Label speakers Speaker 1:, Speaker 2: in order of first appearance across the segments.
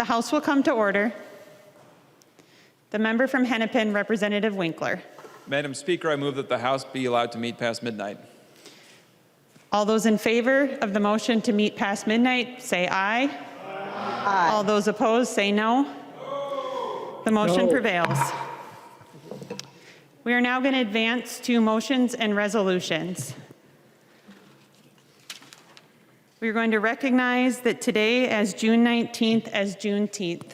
Speaker 1: House will come to order. The member from Hennepin, Representative Winkler.
Speaker 2: Madam Speaker, I move that the House be allowed to meet past midnight.
Speaker 1: All those in favor of the motion to meet past midnight, say aye. Aye. All those opposed, say no. The motion prevails. We are now going to advance to motions and resolutions. We're going to recognize that today as June 19th as Juneteenth.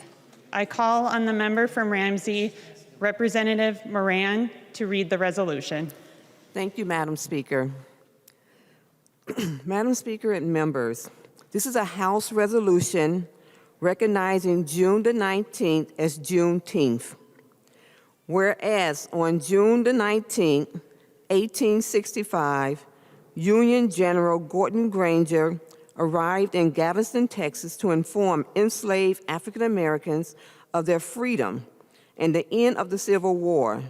Speaker 1: I call on the member from Ramsey, Representative Moran, to read the resolution.
Speaker 3: Thank you, Madam Speaker. Madam Speaker and members, this is a House resolution recognizing June the 19th as Juneteenth. Whereas on June the 19th, 1865, Union General Gordon Granger arrived in Galveston, Texas to inform enslaved African Americans of their freedom and the end of the Civil War,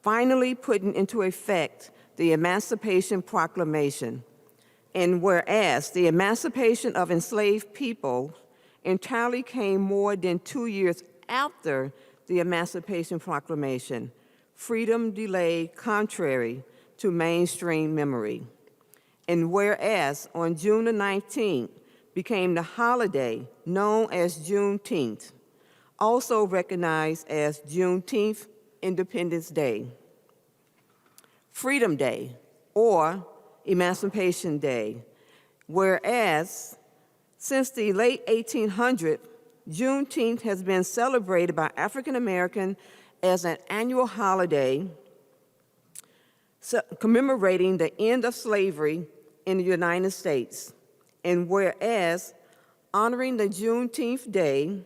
Speaker 3: finally putting into effect the Emancipation Proclamation. And whereas the emancipation of enslaved people entirely came more than 2 years after the Emancipation Proclamation, freedom delayed contrary to mainstream memory. And whereas on June the 19th became the holiday known as Juneteenth, also recognized as Juneteenth Independence Day, Freedom Day, or Emancipation Day. Whereas since the late 1800s, Juneteenth has been celebrated by African Americans as an annual holiday commemorating the end of slavery in the United States. And whereas honoring the Juneteenth Day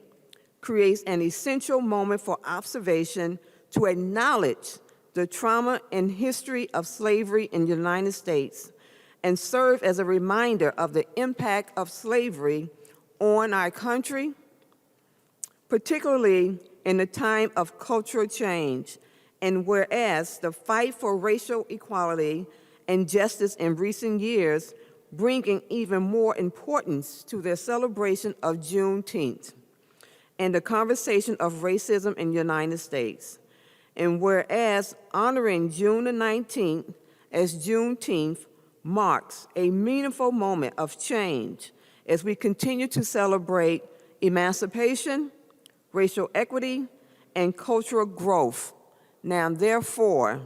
Speaker 3: creates an essential moment for observation to acknowledge the trauma and history of slavery in the United States and serve as a reminder of the impact of slavery on our country, particularly in the time of cultural change. And whereas the fight for racial equality and justice in recent years, bringing even more importance to their celebration of Juneteenth and the conversation of racism in the United States. And whereas honoring June the 19th as Juneteenth marks a meaningful moment of change as we continue to celebrate emancipation, racial equity, and cultural growth. Now, therefore,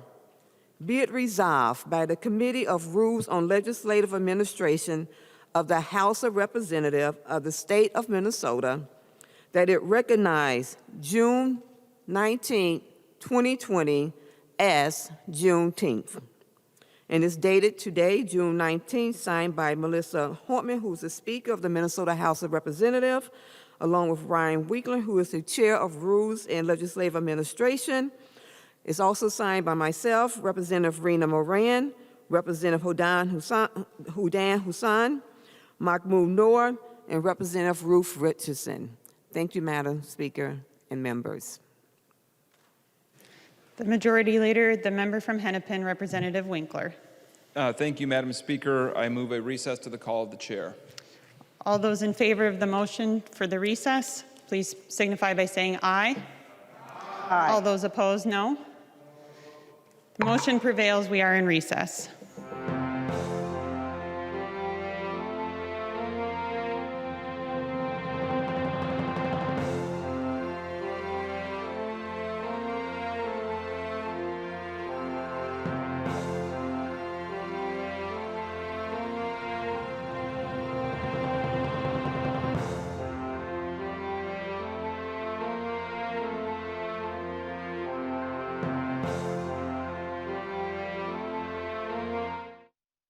Speaker 3: be it resolved by the Committee of Rules on Legislative Administration of the House of Representatives of the State of Minnesota that it recognize June 19, 2020 as Juneteenth. And it's dated today, June 19th, signed by Melissa Hortman, who's the Speaker of the Minnesota House of Representatives, along with Ryan Winkler, who is the Chair of Rules and Legislative Administration. It's also signed by myself, Representative Rena Moran, Representative Hudan Hussain, Mahmoud Noor, and Representative Ruth Richardson. Thank you, Madam Speaker and members.
Speaker 1: The Majority Leader, the member from Hennepin, Representative Winkler.
Speaker 2: Thank you, Madam Speaker. I move a recess to the call of the chair.
Speaker 1: All those in favor of the motion for the recess, please signify by saying aye. Aye. All those opposed, no. The motion prevails. We are in recess.